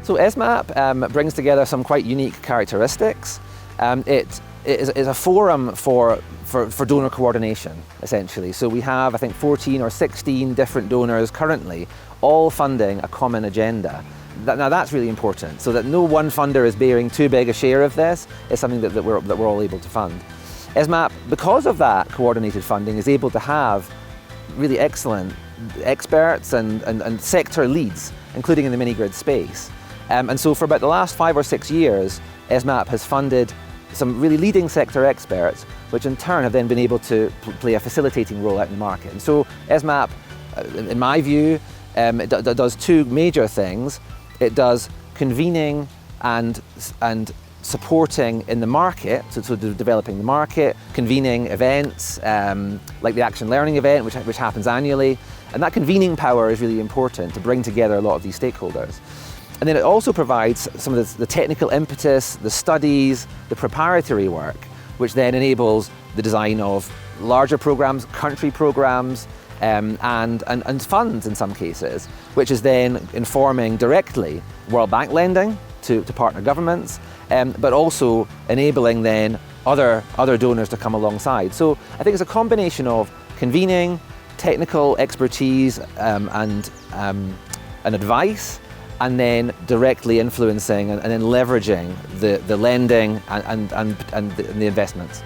So ESMAP brings together some quite unique characteristics. It is a forum for donor coordination, essentially. So we have, I think, 14 or 16 different donors currently, all funding a common agenda. Now that's really important, so that no one funder is bearing too big a share of this. It's something that we're all able to fund. ESMAP, because of that coordinated funding, is able to have really excellent experts and sector leads, including in the mini-grid space. And so for about the last 5 or 6 years, ESMAP has funded some really leading sector experts, which in turn have then been able to play a facilitating role out in the market. And so ESMAP, in my view, it does two major things. It does convening and supporting in the market, so developing the market, convening events like the Action Learning event, which happens annually. And that convening power is really important to bring together a lot of these stakeholders. And then it also provides some of the technical impetus, the studies, the preparatory work, which then enables the design of larger programs, country programs, and funds in some cases, which is then informing directly World Bank lending to partner governments, but also enabling then other donors to come alongside. So I think it's a combination of convening, technical expertise and advice, and then directly influencing and then leveraging the lending and the investments.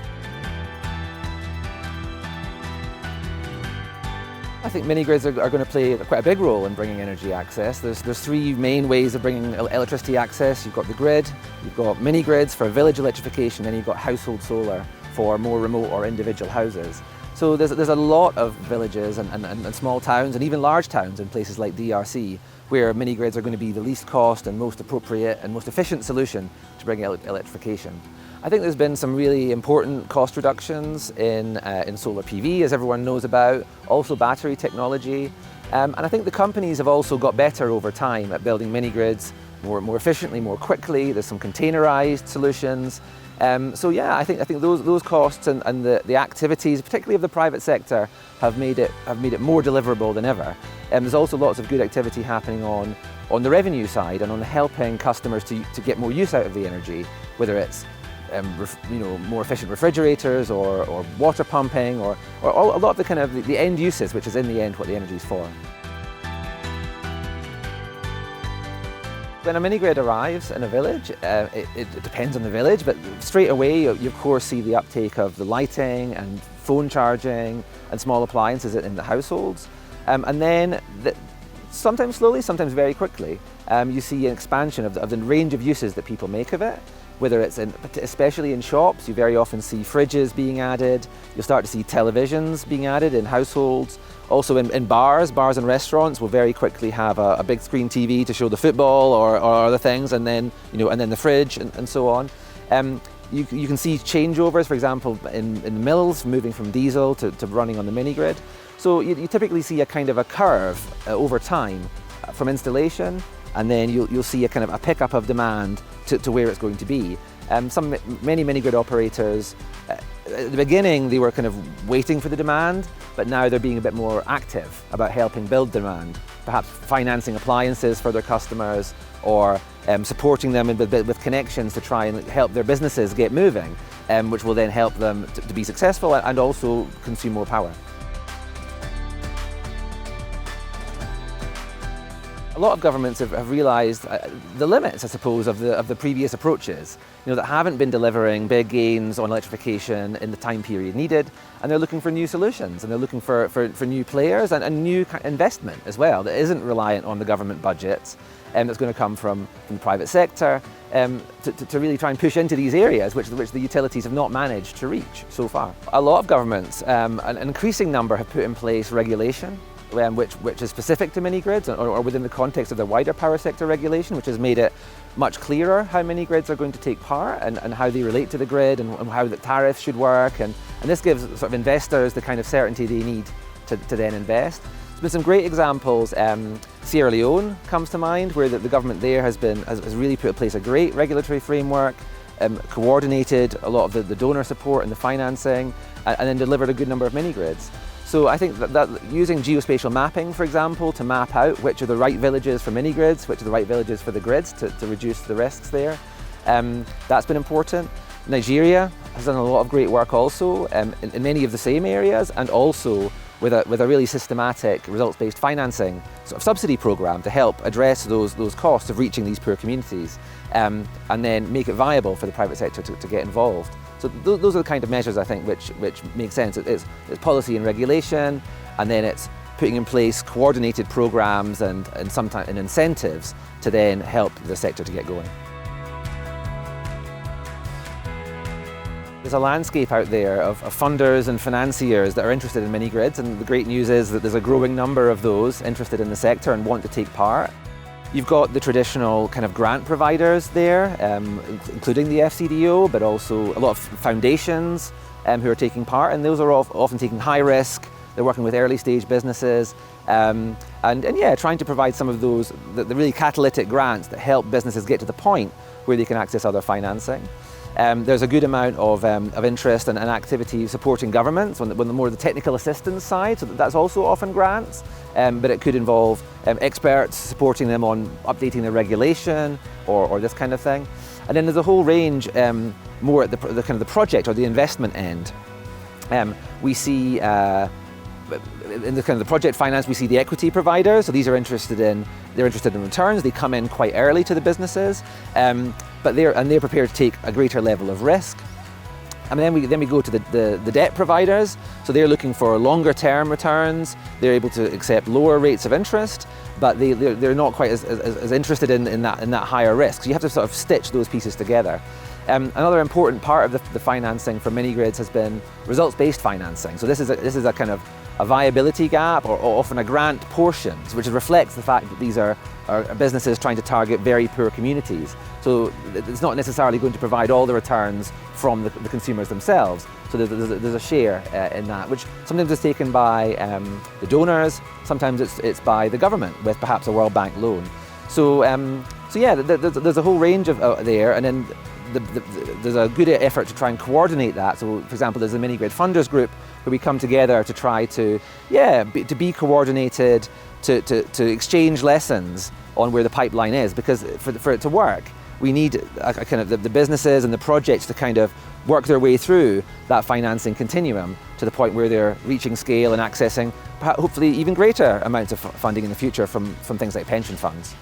I think mini-grids are going to play quite a big role in bringing energy access. There's three main ways of bringing electricity access. You've got the grid, you've got mini-grids for village electrification, and you've got household solar for more remote or individual houses. So there's a lot of villages and small towns and even large towns in places like DRC where mini-grids are going to be the least cost and most appropriate and most efficient solution to bring electrification. I think there's been some really important cost reductions in solar PV, as everyone knows about, also battery technology. And I think the companies have also got better over time at building mini-grids more efficiently, more quickly. There's some containerized solutions. So yeah, I think those costs and the activities, particularly of the private sector, have made it more deliverable than ever. There's also lots of good activity happening on the revenue side and on helping customers to get more use out of the energy, whether it's more efficient refrigerators or water pumping or a lot of the kind of the end uses, which is in the end what the energy is for. When a mini-grid arrives in a village, it depends on the village, but straight away you of course see the uptake of the lighting and phone charging and small appliances in the households. And then, sometimes slowly, sometimes very quickly, you see an expansion of the range of uses that people make of it. Whether it's especially in shops, you very often see fridges being added. You'll start to see televisions being added in households. Also in bars and restaurants will very quickly have a big screen TV to show the football or other things, and then the fridge and so on. You can see changeovers, for example, in the mills, moving from diesel to running on the mini-grid. So you typically see a kind of a curve over time from installation, and then you'll see a kind of a pickup of demand to where it's going to be. Many mini-grid operators, at the beginning they were kind of waiting for the demand, but now they're being a bit more active about helping build demand, perhaps financing appliances for their customers or supporting them with connections to try and help their businesses get moving, which will then help them to be successful and also consume more power. A lot of governments have realised the limits, I suppose, of the previous approaches, that haven't been delivering big gains on electrification in the time period needed, and they're looking for new solutions, and they're looking for new players and new investment as well that isn't reliant on the government budgets, and that's going to come from the private sector to really try and push into these areas which the utilities have not managed to reach so far. A lot of governments, an increasing number, have put in place regulation which is specific to mini-grids or within the context of the wider power sector regulation, which has made it much clearer how mini-grids are going to take part and how they relate to the grid and how the tariffs should work. And this gives sort of investors the kind of certainty they need to then invest. There's been some great examples. Sierra Leone comes to mind, where the government there has really put in place a great regulatory framework, coordinated a lot of the donor support and the financing, and then delivered a good number of mini-grids. So I think that using geospatial mapping, for example, to map out which are the right villages for mini-grids, which are the right villages for the grids to reduce the risks there, that's been important. Nigeria has done a lot of great work also in many of the same areas, and also with a really systematic results-based financing sort of subsidy program to help address those costs of reaching these poor communities, and then make it viable for the private sector to get involved. So those are the kind of measures I think which make sense. It's policy and regulation, and then it's putting in place coordinated programs and sometimes incentives to then help the sector to get going. There's a landscape out there of funders and financiers that are interested in mini-grids, and the great news is that there's a growing number of those interested in the sector and want to take part. You've got the traditional kind of grant providers there, including the FCDO, but also a lot of foundations who are taking part, and those are often taking high risk. They're working with early stage businesses, and yeah, trying to provide some of those, the really catalytic grants that help businesses get to the point where they can access other financing. There's a good amount of interest and activity supporting governments on the more the technical assistance side, so that's also often grants, but it could involve experts supporting them on updating their regulation or this kind of thing. And then there's a whole range more at the kind of the project or the investment end. We see in the kind of the project finance, we see the equity providers. So these are interested in returns. They come in quite early to the businesses, but they're prepared to take a greater level of risk. And then we go to the debt providers. So they're looking for longer term returns. They're able to accept lower rates of interest, but they're not quite as interested in that higher risk. So you have to sort of stitch those pieces together. Another important part of the financing for mini-grids has been results-based financing. So this is a kind of a viability gap, or often a grant portion, which reflects the fact that these are businesses trying to target very poor communities. So it's not necessarily going to provide all the returns from the consumers themselves. So there's a share in that, which sometimes is taken by the donors, sometimes it's by the government with perhaps a World Bank loan. So yeah, there's a whole range of there, and then there's a good effort to try and coordinate that. So, for example, there's a mini-grid funders group where we come together to try to be coordinated, to exchange lessons on where the pipeline is, because for it to work, we need a kind of the businesses and the projects to kind of work their way through that financing continuum to the point where they're reaching scale and accessing hopefully even greater amounts of funding in the future from things like pension funds.